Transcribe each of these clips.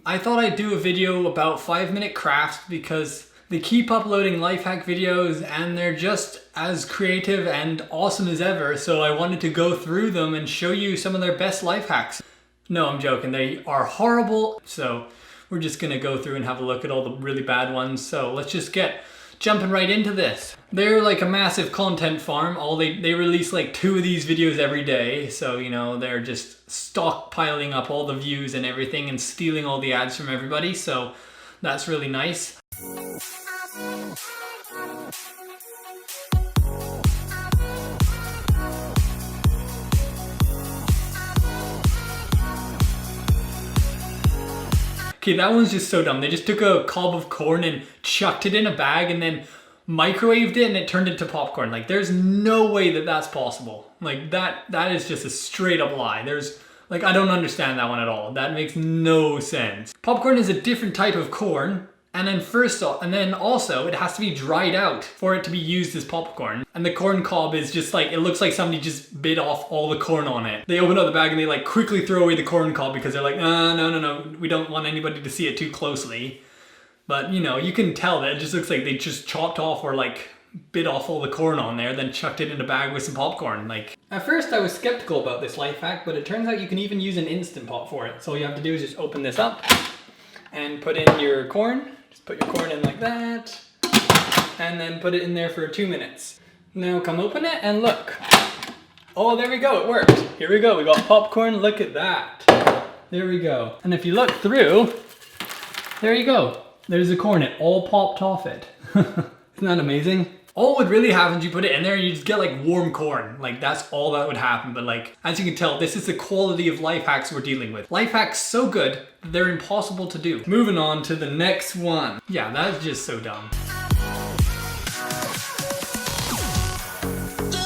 I thought I'd do a video about 5-minute crafts because they keep uploading life hack videos and they're just as creative and awesome as ever, so I wanted to go through them and show you some of their best life hacks. No, I'm joking, they are horrible, so we're just gonna go through and have a look at all the really bad ones. So let's just get jumping right into this. They're like a massive content farm. They release like 2 of these videos every day. So, you know, they're just stockpiling up all the views and everything and stealing all the ads from everybody. So that's really nice. Okay, that one's just so dumb. They just took a cob of corn and chucked it in a bag and then microwaved it and it turned into popcorn. Like, there's no way that that's possible. Like, that is just a straight up lie. Like, I don't understand that one at all. That makes no sense. Popcorn is a different type of corn. And then also it has to be dried out for it to be used as popcorn. And the corn cob is just like, it looks like somebody just bit off all the corn on it. They open up the bag and they like quickly throw away the corn cob because they're like, no, we don't want anybody to see it too closely. But you know, you can tell that it just looks like they just chopped off or like bit off all the corn on there, then chucked it in a bag with some popcorn. Like, at first I was skeptical about this life hack, but it turns out you can even use an Instant Pot for it. So all you have to do is just open this up and put in your corn. Put your corn in like that, and then put it in there for 2 minutes. Now come open it and look. Oh, there we go, it worked. Here we go, we got popcorn, look at that. There we go. And if you look through, there you go. There's the corn, it all popped off it. Isn't that amazing? All would really happen is you put it in there and you just get like warm corn. Like, that's all that would happen. But like, as you can tell, this is the quality of life hacks we're dealing with. Life hacks so good that they're impossible to do. Moving on to the next one. Yeah, that's just so dumb.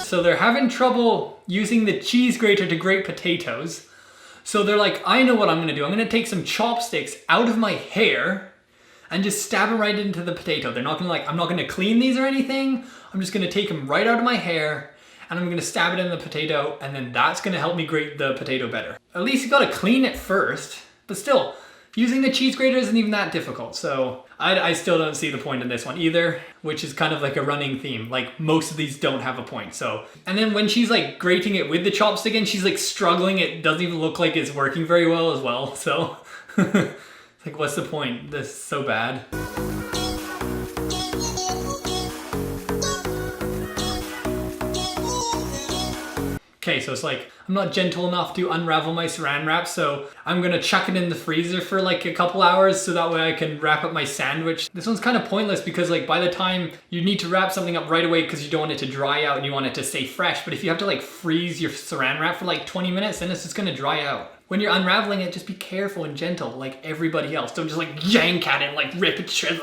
So they're having trouble using the cheese grater to grate potatoes. So they're like, I know what I'm gonna do. I'm gonna take some chopsticks out of my hair and just stab them right into the potato. They're not gonna I'm not gonna clean these or anything. I'm just gonna take them right out of my hair and I'm gonna stab it in the potato, and then that's gonna help me grate the potato better. At least you gotta clean it first, but still, using the cheese grater isn't even that difficult. So I still don't see the point in this one either, which is kind of like a running theme. Like, most of these don't have a point. So, and then when she's like grating it with the chopstick and she's like struggling, it doesn't even look like it's working very well as well. So like, what's the point? This is so bad. Okay, so it's like, I'm not gentle enough to unravel my saran wrap, so I'm gonna chuck it in the freezer for like a couple hours so that way I can wrap up my sandwich. This one's kind of pointless because like, by the time you need to wrap something up right away because you don't want it to dry out and you want it to stay fresh, but if you have to like freeze your saran wrap for like 20 minutes, then it's just gonna dry out. When you're unraveling it, just be careful and gentle like everybody else. Don't just like yank at it and like rip it to shreds.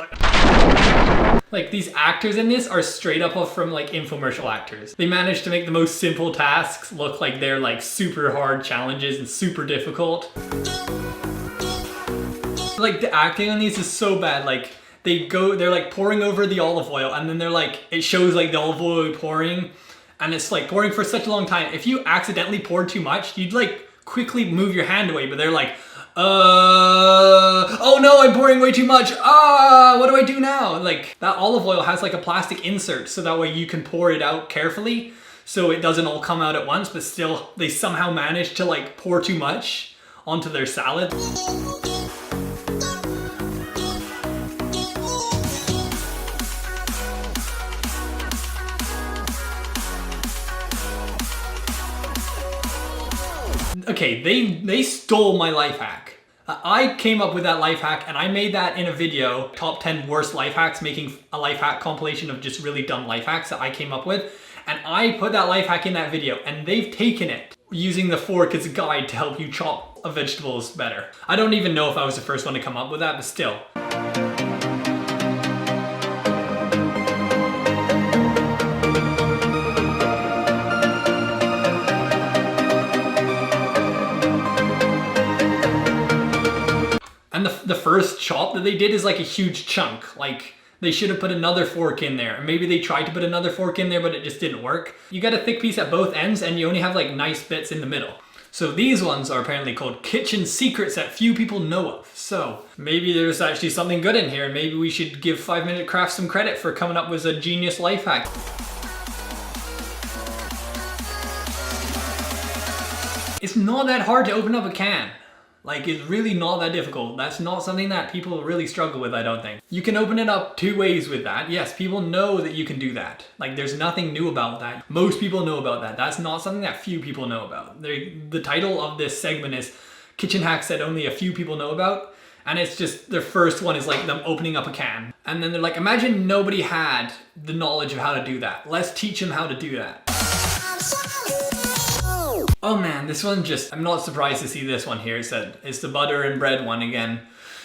Like, these actors in this are straight up from like infomercial actors. They managed to make the most simple tasks look like they're like super hard challenges and super difficult. Like, the acting on these is so bad. Like, they're like pouring over the olive oil and then they're like, it shows like the olive oil pouring and it's like pouring for such a long time. If you accidentally poured too much, you'd like quickly move your hand away, but they're like, oh no, I'm pouring way too much. What do I do now? Like, that olive oil has like a plastic insert so that way you can pour it out carefully so it doesn't all come out at once, but still they somehow manage to like pour too much onto their salad. Okay, they stole my life hack. I came up with that life hack and I made that in a video, top 10 worst life hacks, making a life hack compilation of just really dumb life hacks that I came up with. And I put that life hack in that video and they've taken it, using the fork as a guide to help you chop vegetables better. I don't even know if I was the first one to come up with that, but still. And the first chop that they did is like a huge chunk. Like, they should have put another fork in there. Maybe they tried to put another fork in there, but it just didn't work. You got a thick piece at both ends and you only have like nice bits in the middle. So these ones are apparently called kitchen secrets that few people know of. So maybe there's actually something good in here, and maybe we should give 5 Minute Crafts some credit for coming up with a genius life hack. It's not that hard to open up a can. Like, it's really not that difficult. That's not something that people really struggle with, I don't think. You can open it up 2 ways with that. Yes, people know that you can do that. Like, there's nothing new about that. Most people know about that. That's not something that few people know about. The title of this segment is Kitchen Hacks That Only a Few People Know About. And it's just, their first one is like them opening up a can. And then they're like, imagine nobody had the knowledge of how to do that. Let's teach them how to do that. Oh man, this one just, I'm not surprised to see this one here. It's the butter and bread one again.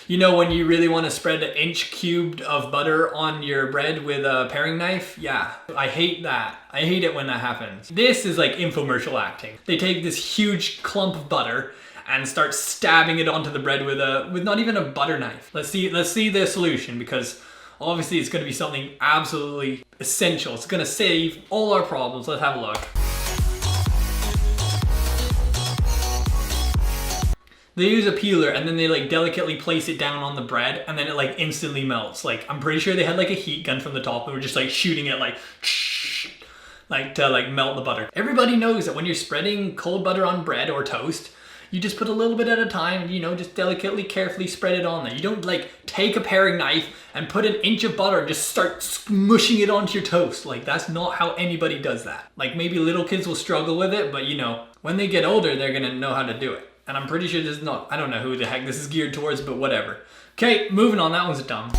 You know when you really want to spread 1 inch cubed of butter on your bread with a paring knife? Yeah, I hate that. I hate it when that happens. This is like infomercial acting. They take this huge clump of butter and start stabbing it onto the bread with not even a butter knife. Let's see the solution, because obviously it's going to be something absolutely essential. It's going to save all our problems. Let's have a look. They use a peeler and then they like delicately place it down on the bread, and then it like instantly melts. Like, I'm pretty sure they had like a heat gun from the top and were just like shooting it like to like melt the butter. Everybody knows that when you're spreading cold butter on bread or toast, you just put a little bit at a time, you know, just delicately, carefully spread it on there. You don't like take a paring knife and put 1 inch of butter and just start smushing it onto your toast. Like, that's not how anybody does that. Like, maybe little kids will struggle with it, but you know, when they get older, they're gonna know how to do it. And I'm pretty sure this is not, I don't know who the heck this is geared towards, but whatever. Okay, moving on, that one's dumb.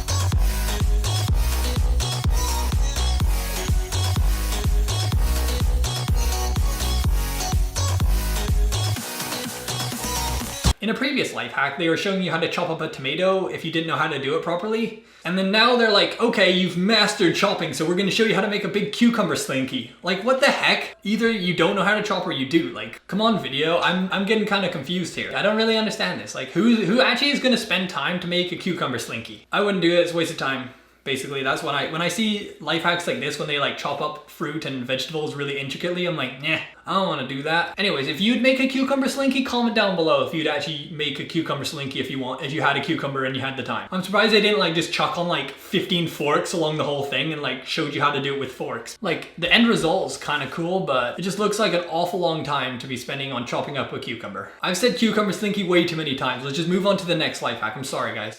In a previous life hack, they were showing you how to chop up a tomato if you didn't know how to do it properly. And then now they're like, okay, you've mastered chopping, so we're gonna show you how to make a big cucumber slinky. Like, what the heck? Either you don't know how to chop or you do. Like, come on, video. I'm getting kind of confused here. I don't really understand this. Like, who actually is gonna spend time to make a cucumber slinky? I wouldn't do it, it's a waste of time. Basically, that's when I see life hacks like this, when they like chop up fruit and vegetables really intricately, I'm like, nah, I don't want to do that. Anyways, if you'd make a cucumber slinky, comment down below if you'd actually make a cucumber slinky if you had a cucumber and you had the time. I'm surprised they didn't like just chuck on like 15 forks along the whole thing and like showed you how to do it with forks. Like, the end result is kind of cool, but it just looks like an awful long time to be spending on chopping up a cucumber. I've said cucumber slinky way too many times. Let's just move on to the next life hack. I'm sorry, guys.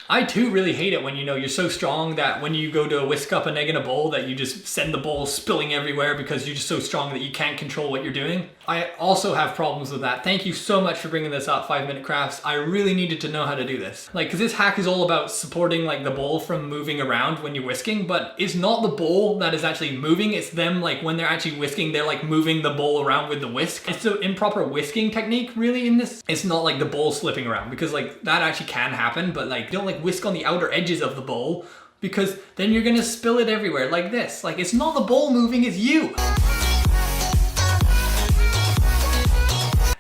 I too really hate it when, you know, you're so strong that when you go to whisk up an egg in a bowl that you just send the bowl spilling everywhere because you're just so strong that you can't control what you're doing. I also have problems with that. Thank you so much for bringing this up, 5 Minute Crafts. I really needed to know how to do this. Like, cause this hack is all about supporting like the bowl from moving around when you're whisking, but it's not the bowl that is actually moving. It's them, like when they're actually whisking, they're like moving the bowl around with the whisk. It's the improper whisking technique really in this. It's not like the bowl slipping around, because like that actually can happen, but like don't like whisk on the outer edges of the bowl, because then you're gonna spill it everywhere like this. Like, it's not the bowl moving, it's you.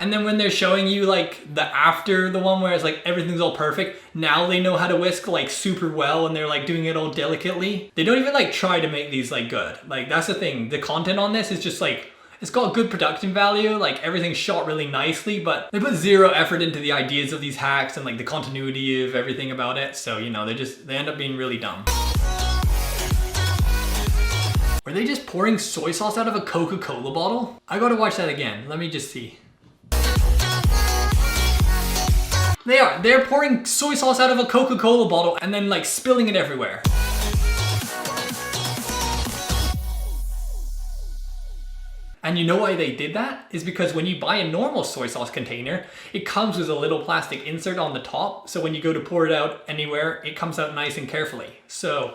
And then when they're showing you like the after the one where it's like everything's all perfect, now they know how to whisk like super well and they're like doing it all delicately. They don't even like try to make these like good. Like, that's the thing. The content on this is just like, it's got good production value, like everything's shot really nicely, but they put zero effort into the ideas of these hacks and like the continuity of everything about it. So, you know, they end up being really dumb. Were they just pouring soy sauce out of a Coca-Cola bottle? I gotta watch that again. Let me just see. They are. They're pouring soy sauce out of a Coca-Cola bottle and then like spilling it everywhere. And you know why they did that? Is because when you buy a normal soy sauce container, it comes with a little plastic insert on the top. So when you go to pour it out anywhere, it comes out nice and carefully. So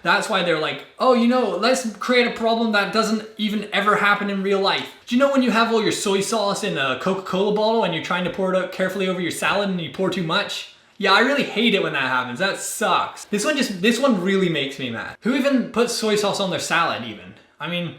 that's why they're like, oh, you know, let's create a problem that doesn't even ever happen in real life. Do you know when you have all your soy sauce in a Coca-Cola bottle and you're trying to pour it out carefully over your salad and you pour too much? Yeah, I really hate it when that happens. That sucks. This one really makes me mad. Who even puts soy sauce on their salad even? I mean,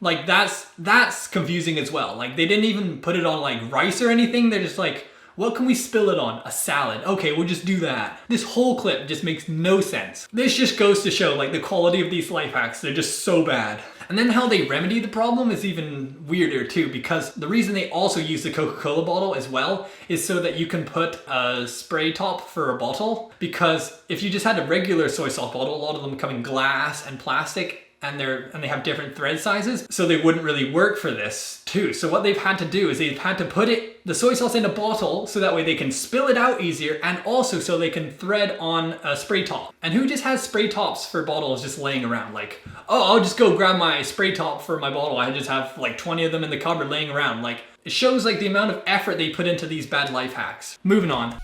like that's confusing as well. Like, they didn't even put it on like rice or anything. They're just like, what can we spill it on? A salad. Okay, we'll just do that. This whole clip just makes no sense. This just goes to show like the quality of these life hacks. They're just so bad. And then how they remedy the problem is even weirder too, because the reason they also use the Coca-Cola bottle as well is so that you can put a spray top for a bottle. Because if you just had a regular soy sauce bottle, a lot of them come in glass and plastic, and they have different thread sizes, so they wouldn't really work for this too. So what they've had to do is they've had to put the soy sauce in a bottle so that way they can spill it out easier, and also so they can thread on a spray top. And who just has spray tops for bottles just laying around? Like, oh, I'll just go grab my spray top for my bottle. I just have like 20 of them in the cupboard laying around. Like, it shows like the amount of effort they put into these bad life hacks. Moving on.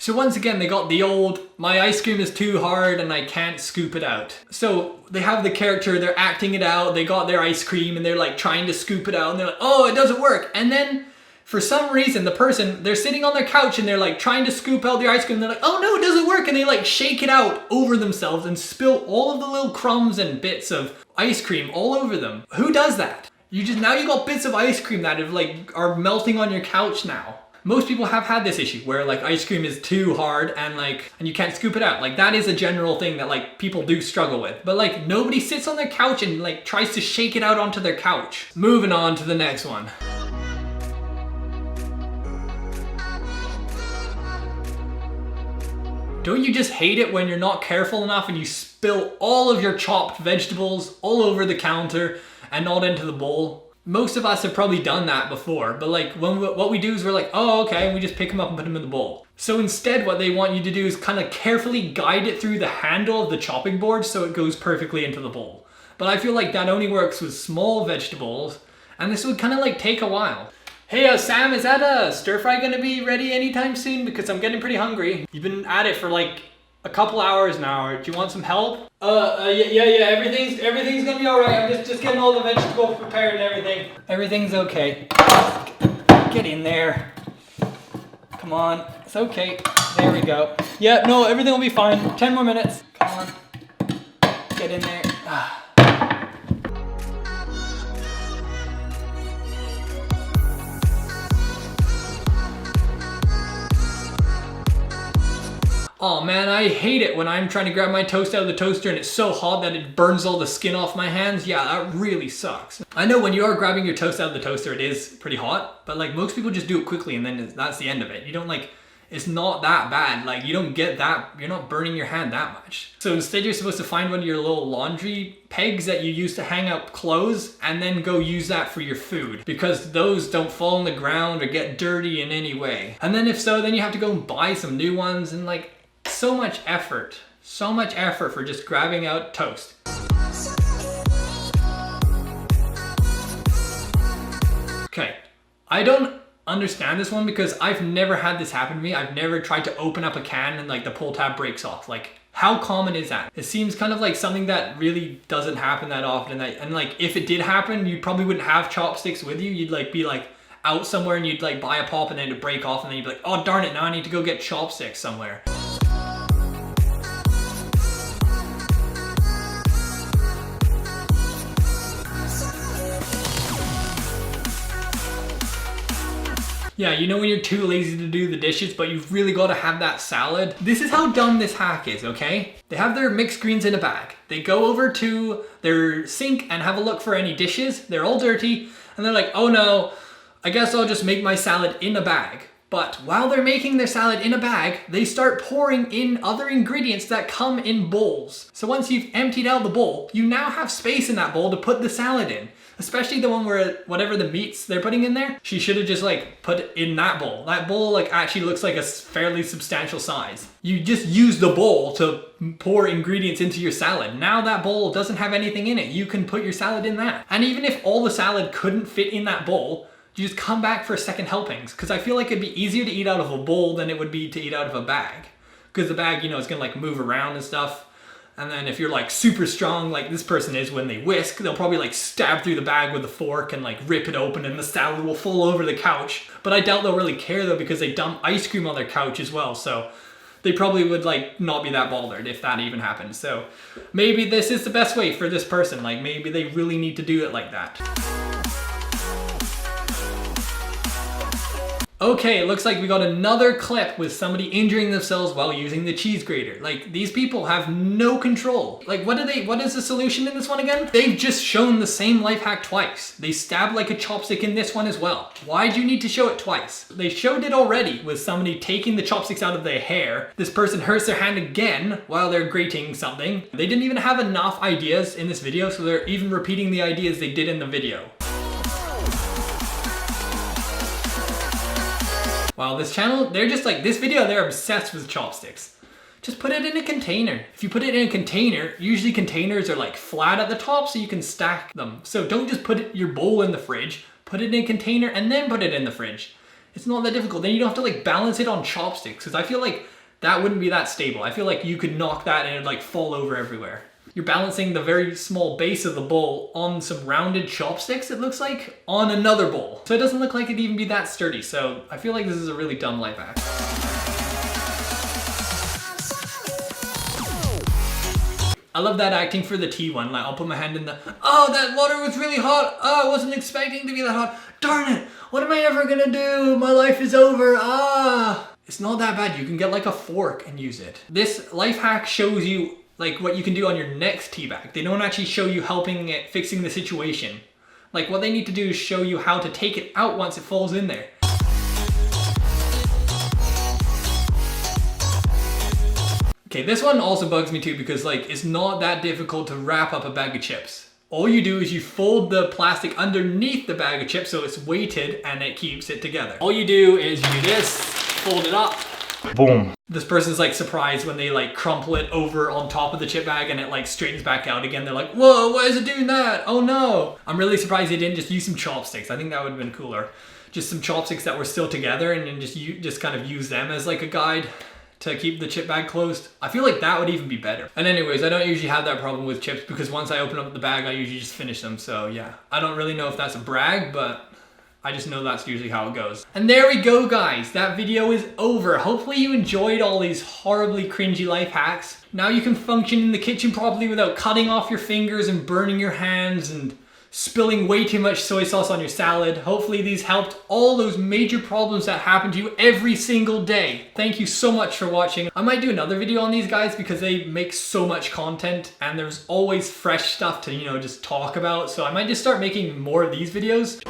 So once again, they got the old, my ice cream is too hard and I can't scoop it out. So they have the character, they're acting it out, they got their ice cream and they're like trying to scoop it out and they're like, oh, it doesn't work. And then for some reason, the person, they're sitting on their couch and they're like trying to scoop out their ice cream. And they're like, oh no, it doesn't work. And they like shake it out over themselves and spill all of the little crumbs and bits of ice cream all over them. Who does that? Now you got bits of ice cream that are melting on your couch now. Most people have had this issue where like ice cream is too hard and you can't scoop it out. Like that is a general thing that like people do struggle with. But like nobody sits on their couch and like tries to shake it out onto their couch. Moving on to the next one. Don't you just hate it when you're not careful enough and you spill all of your chopped vegetables all over the counter and not into the bowl? Most of us have probably done that before, but like what we do is we're like, oh, okay, and we just pick them up and put them in the bowl. So instead, what they want you to do is kind of carefully guide it through the handle of the chopping board so it goes perfectly into the bowl. But I feel like that only works with small vegetables, and this would kind of like take a while. Hey, Sam, is that stir fry gonna be ready anytime soon? Because I'm getting pretty hungry. You've been at it for like a couple hours now. Do you want some help? Yeah. Everything's gonna be all right. I'm just getting all the vegetables prepared and everything. Everything's okay. Get in there. Come on. It's okay. There we go. Yeah, no, everything will be fine. 10 more minutes. Come on. Get in there. Oh man, I hate it when I'm trying to grab my toast out of the toaster and it's so hot that it burns all the skin off my hands. Yeah, that really sucks. I know when you are grabbing your toast out of the toaster, it is pretty hot, but like most people just do it quickly and then that's the end of it. You don't like, it's not that bad. Like you don't get that, you're not burning your hand that much. So instead you're supposed to find one of your little laundry pegs that you use to hang up clothes and then go use that for your food, because those don't fall on the ground or get dirty in any way. And then if so, then you have to go and buy some new ones, and like, so much effort for just grabbing out toast. Okay, I don't understand this one because I've never had this happen to me. I've never tried to open up a can and like the pull tab breaks off. Like, how common is that? It seems kind of like something that really doesn't happen that often. And like, if it did happen, you probably wouldn't have chopsticks with you. You'd like be like out somewhere and you'd like buy a pop and then it'd break off and then you'd be like, oh darn it, now I need to go get chopsticks somewhere. Yeah, you know when you're too lazy to do the dishes, but you've really got to have that salad? This is how dumb this hack is, okay? They have their mixed greens in a bag. They go over to their sink and have a look for any dishes. They're all dirty, and they're like, oh no, I guess I'll just make my salad in a bag. But while they're making their salad in a bag, they start pouring in other ingredients that come in bowls. So once you've emptied out the bowl, you now have space in that bowl to put the salad in. Especially the one where whatever the meats they're putting in there, she should have just like put it in that bowl. That bowl like actually looks like a fairly substantial size. You just use the bowl to pour ingredients into your salad. Now that bowl doesn't have anything in it. You can put your salad in that. And even if all the salad couldn't fit in that bowl, you just come back for second helpings. Because I feel like it'd be easier to eat out of a bowl than it would be to eat out of a bag. Because the bag, you know, is gonna like move around and stuff. And then if you're like super strong like this person is when they whisk, they'll probably like stab through the bag with a fork and like rip it open and the salad will fall over the couch. But I doubt they'll really care though, because they dump ice cream on their couch as well. So they probably would like not be that bothered if that even happened. So maybe this is the best way for this person. Like maybe they really need to do it like that. Okay, it looks like we got another clip with somebody injuring themselves while using the cheese grater. Like, these people have no control. Like, what is the solution in this one again? They've just shown the same life hack twice. They stabbed like a chopstick in this one as well. Why do you need to show it twice? They showed it already with somebody taking the chopsticks out of their hair. This person hurts their hand again while they're grating something. They didn't even have enough ideas in this video, so they're even repeating the ideas they did in the video. Wow, this channel, they're just like, this video, they're obsessed with chopsticks. Just put it in a container. If you put it in a container, usually containers are like flat at the top so you can stack them. So don't just put your bowl in the fridge, put it in a container and then put it in the fridge. It's not that difficult. Then you don't have to like balance it on chopsticks, because I feel like that wouldn't be that stable. I feel like you could knock that and it'd like fall over everywhere. You're balancing the very small base of the bowl on some rounded chopsticks, it looks like, on another bowl. So it doesn't look like it'd even be that sturdy. So I feel like this is a really dumb life hack. I love that acting for the tea one. Like, I'll put my hand in the, oh, that water was really hot. Oh, I wasn't expecting to be that hot. Darn it. What am I ever gonna do? My life is over. Ah. It's not that bad. You can get like a fork and use it. This life hack shows you like what you can do on your next tea bag. They don't actually show you helping it, fixing the situation. Like, what they need to do is show you how to take it out once it falls in there. Okay, this one also bugs me too, because like, it's not that difficult to wrap up a bag of chips. All you do is you fold the plastic underneath the bag of chips so it's weighted and it keeps it together. All you do is you do this, fold it up, boom. This person's like surprised when they like crumple it over on top of the chip bag and it like straightens back out again. They're like, whoa, why is it doing that? Oh no. I'm really surprised they didn't just use some chopsticks. I think that would have been cooler. Just some chopsticks that were still together and then just kind of use them as like a guide to keep the chip bag closed. I feel like that would even be better. And anyways, I don't usually have that problem with chips because once I open up the bag, I usually just finish them. So yeah, I don't really know if that's a brag, but I just know that's usually how it goes. And there we go, guys. That video is over. Hopefully you enjoyed all these horribly cringy life hacks. Now you can function in the kitchen properly without cutting off your fingers and burning your hands and spilling way too much soy sauce on your salad. Hopefully these helped all those major problems that happen to you every single day. Thank you so much for watching. I might do another video on these guys because they make so much content and there's always fresh stuff to, you know, just talk about. So I might just start making more of these videos.